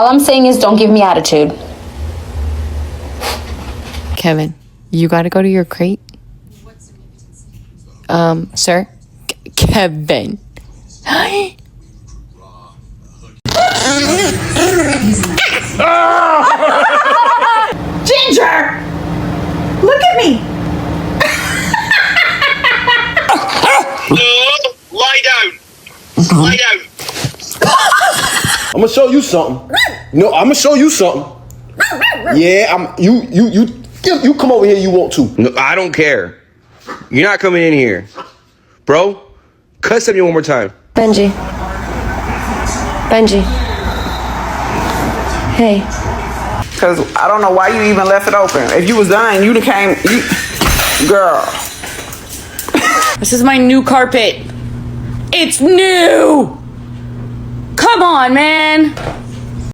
All I'm saying is don't give me attitude. Kevin, you gotta go to your crate. Sir? Kevin. Ginger! Look at me! Lie down. Lie down. I'm gonna show you something. No, I'm gonna show you something. Yeah, you come over here. You want to? No, I don't care. You're not coming in here, bro. Cuss at me one more time. Benji. Hey. Because I don't know why you even left it open. If you was done, you'd have came. Girl. This is my new carpet. It's new! Come on, man!